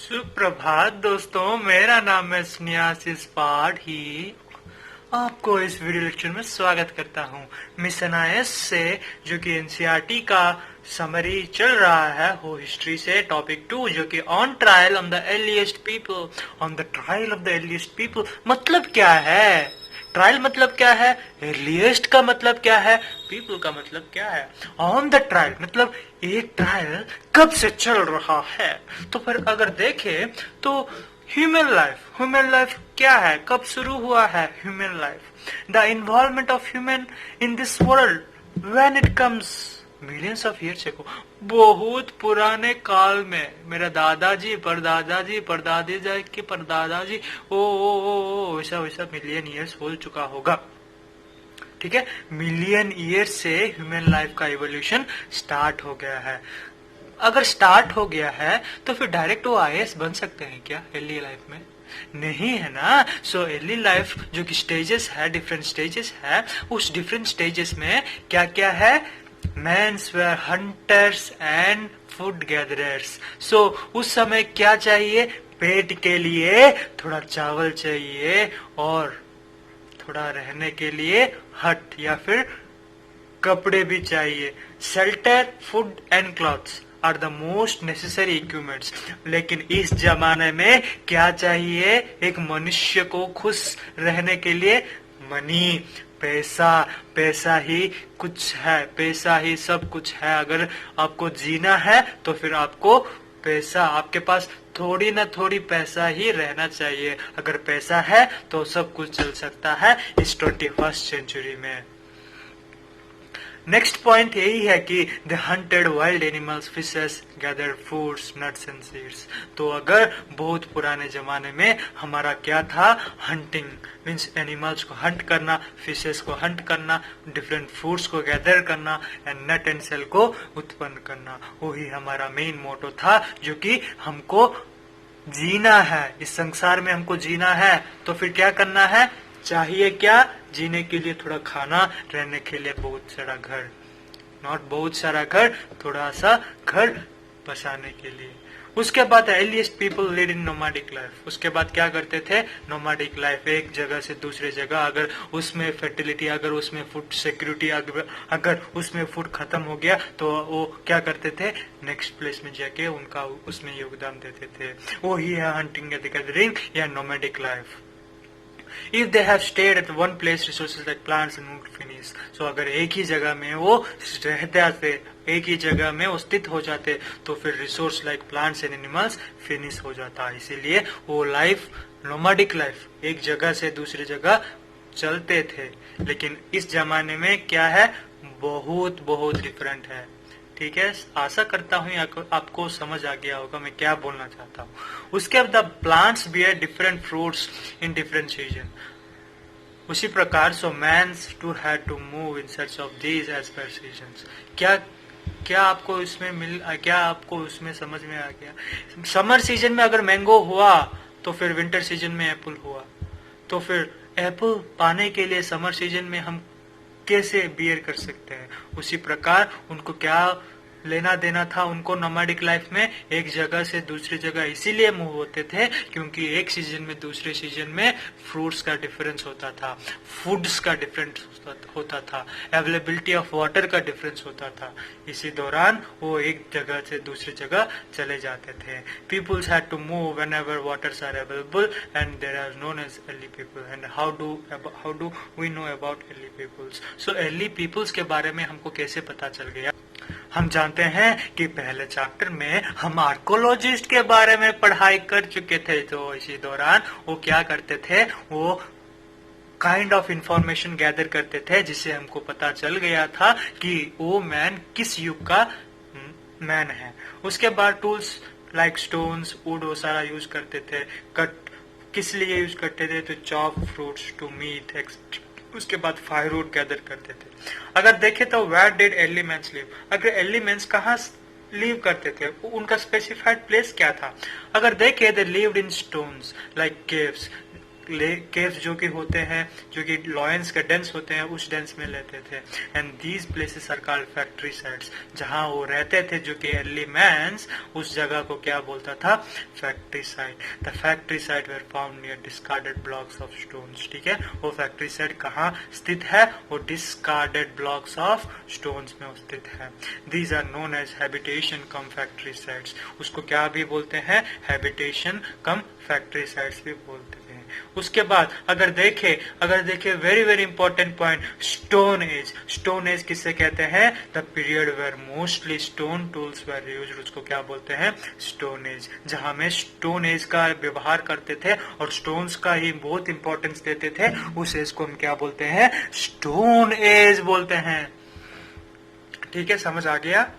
सुप्रभात दोस्तों, मेरा नाम है स्नेहासिस पाठी। आपको इस वीडियो लेक्चर में स्वागत करता हूँ मिशन आईएएस से, जो कि एनसीईआरटी का समरी चल रहा है वो हिस्ट्री से। टॉपिक 2 जो कि on trial on the earliest people. On the trial of the earliest people मतलब क्या है? ट्रायल मतलब क्या है? अर्लीस्ट का मतलब क्या है? पीपल का मतलब क्या है? ऑन द ट्रायल मतलब एक ट्रायल कब से चल रहा है। तो फिर अगर देखें तो ह्यूमन लाइफ क्या है, कब शुरू हुआ है human life? The involvement of human in this world when it comes millions of years को, बहुत पुराने काल में। मेरा दादाजी परदादाजी परदादी के परदादाजी ओ वैसा वैसा मिलियन ईयर्स हो चुका होगा। ठीक है, मिलियन ईयर्स से ह्यूमन लाइफ का इवोल्यूशन स्टार्ट हो गया है। अगर स्टार्ट हो गया है तो फिर डायरेक्ट वो आईएएस बन सकते हैं क्या अर्ली लाइफ में? नहीं है ना। सो अर्ली लाइफ जो कि स्टेजेस है, डिफरेंट स्टेजेस है, उस डिफरेंट स्टेजेस में क्या क्या है? Men's were hunters and food gatherers. So उस समय क्या चाहिए? पेट के लिए थोड़ा चावल चाहिए और थोड़ा रहने के लिए हट या फिर कपड़े भी चाहिए। Shelter, food and clothes are the most necessary equipments. लेकिन इस जमाने में क्या चाहिए एक मनुष्य को खुश रहने के लिए? मनी, पैसा। पैसा ही कुछ है, पैसा ही सब कुछ है। अगर आपको जीना है तो फिर आपको पैसा, आपके पास थोड़ी ना थोड़ी पैसा ही रहना चाहिए। अगर पैसा है तो सब कुछ चल सकता है इस 21st सेंचुरी में। नेक्स्ट पॉइंट यही है कि the hunted wild animals, fishes, gather foods, nuts and seeds. तो अगर बहुत पुराने जमाने में हमारा क्या था? हंटिंग मीन्स एनिमल्स को हंट करना, फिशेस को हंट करना, डिफरेंट फूड्स को गैदर करना एंड नट एंड सेल को उत्पन्न करना। वही हमारा मेन मोटो था, जो कि हमको जीना है इस संसार में। हमको जीना है तो फिर क्या करना है? चाहिए क्या? जीने के लिए थोड़ा खाना, रहने के लिए बहुत सारा घर। नॉट बहुत सारा घर, थोड़ा सा घर बसाने के लिए। उसके बाद earliest people live in nomadic life. उसके बाद क्या करते थे? नोमैडिक लाइफ, एक जगह से दूसरे जगह। अगर उसमें फर्टिलिटी, अगर उसमें फूड सिक्योरिटी, अगर उसमें फूड खत्म हो गया तो वो क्या करते थे? नेक्स्ट प्लेस में जाके उनका उसमें योगदान देते थे। वो ही है हंटिंग एंड गैदरिंग या nomadic life. If they have stayed at one place, resources like plants and wood finish. So अगर एक ही जगह में वो रहते थे, एक ही जगह में वो स्थित हो जाते, तो फिर resource like plants and animals finish हो जाता। इसीलिए वो लाइफ, नोमैडिक लाइफ, एक जगह से दूसरी जगह चलते थे। लेकिन इस जमाने में क्या है? बहुत बहुत डिफरेंट है। ठीक है, आशा करता हूँ आपको समझ आ गया होगा मैं क्या बोलना चाहता हूँ। उसके बाद plants bear different fruits in different season. उसी प्रकार so man's to had to move in search of these as per seasons. क्या आपको इसमें समझ में आ गया? समर सीजन में अगर मैंगो हुआ तो फिर विंटर सीजन में एप्पल हुआ। तो फिर एप्पल पाने के लिए समर सीजन में हम कैसे बियर कर सकते हैं? उसी प्रकार उनको क्या लेना देना था? उनको नोमैडिक लाइफ में एक जगह से दूसरी जगह इसीलिए मूव होते थे क्योंकि एक सीजन में दूसरे सीजन में फ्रूट्स का डिफरेंस होता था, फूड्स का डिफरेंस होता था, अवेलेबिलिटी ऑफ वाटर का डिफरेंस होता था। इसी दौरान वो एक जगह से दूसरी जगह चले जाते थे। Peoples had to move whenever waters are available and there are known as early people. And how do we know about early peoples? So early peoples के बारे में हमको कैसे पता चल गया? हम जानते हैं कि पहले चैप्टर में हम आर्कोलॉजिस्ट के बारे में पढ़ाई कर चुके थे। तो इसी दौरान वो क्या करते थे? वो काइंड ऑफ इंफॉर्मेशन गैदर करते थे जिससे हमको पता चल गया था कि वो मैन किस युग का मैन है। उसके बाद टूल्स लाइक स्टोन्स, वुड वो सारा यूज करते थे। कट किस लिए यूज करते थे? तो चॉप फ्रूट्स टू मीट। उसके बाद फायरवुड गैदर करते थे। अगर देखें तो where did early mans live? अगर अर्ली मैन्स कहाँ लिव करते थे? उनका स्पेसिफाइड प्लेस क्या था? अगर देखें they lived in stones like caves. Caves जो कि होते हैं, जो कि लॉयंस के डेंस होते हैं, उस डेंस में लेते थे। And these places are called factory sites. जहां वो रहते थे, जो कि अर्ली मैंस, उस जगह को क्या बोलता था? Factory site. The factory site were found near discarded blocks of stones. ठीक है, वो फैक्ट्री साइट कहाँ स्थित है? वो डिस्कार्डेड ब्लॉक्स ऑफ स्टोन्स में स्थित है। These are known as habitation cum factory sites. उसको क्या भी बोलते हैं? हैबिटेशन कम फैक्ट्री साइट्स भी बोलते हैं। उसके बाद अगर देखे very very important point, stone age. Stone age किसे कहते हैं? The period where mostly stone tools were used. उसको क्या बोलते हैं? Stone age. जहां में स्टोन एज का व्यवहार करते थे और स्टोन्स का ही बहुत इंपॉर्टेंस देते थे, उस एज को हम क्या बोलते हैं? स्टोन एज बोलते हैं। ठीक है, समझ आ गया?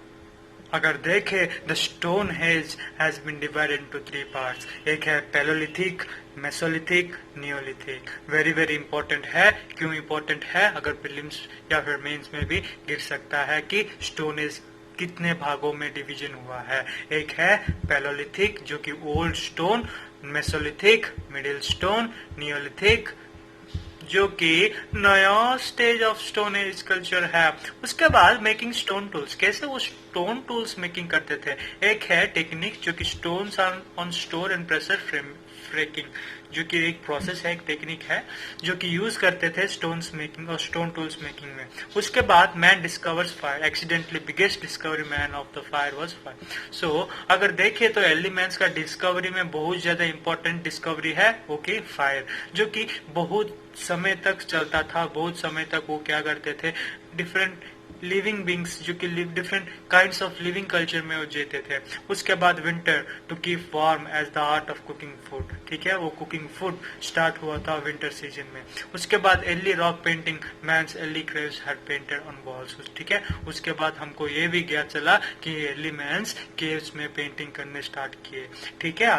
अगर देखे, the stone age has been divided into 3 parts. एक है palaeolithic, mesolithic, neolithic. Very very important है। क्यों इंपॉर्टेंट है? अगर प्रीलिम्स या फिर मेंस में भी गिर सकता है कि स्टोन एज कितने भागों में डिवीजन हुआ है। एक है पैलोलिथिक, जो कि old stone, Mesolithic middle stone, Neolithic जो कि नया stage of stone age culture है। उसके बाद मेकिंग स्टोन टूल्स। कैसे वो स्टोन टूल्स मेकिंग करते थे? एक है टेक्निक, जो कि stones on store and pressure freaking, जो कि एक प्रोसेस है, एक टेक्निक है, जो कि यूज करते थे स्टोन्स मेकिंग और स्टोन टूल्स मेकिंग में। उसके बाद man discovers fire. Accidentally biggest discovery man of the fire was fire. So अगर देखे तो एलिमेंट्स का डिस्कवरी में बहुत ज्यादा इंपॉर्टेंट डिस्कवरी है, ओके, फायर, जो कि बहुत समय तक चलता था। बहुत समय तक वो क्या करते थे? डिफरेंट लिविंग बींग्स, जो कि different kinds of living culture में वो जीते थे। उसके बाद winter, to keep warm as the art of cooking food. ठीक है, वो कुकिंग फूड स्टार्ट हुआ था विंटर सीजन में। उसके बाद early rock painting, mans early caves had painted on walls. ठीक है, उसके बाद हमको ये भी ज्ञात चला कि अर्ली मैंस केव्स में पेंटिंग करने स्टार्ट किए। ठीक है।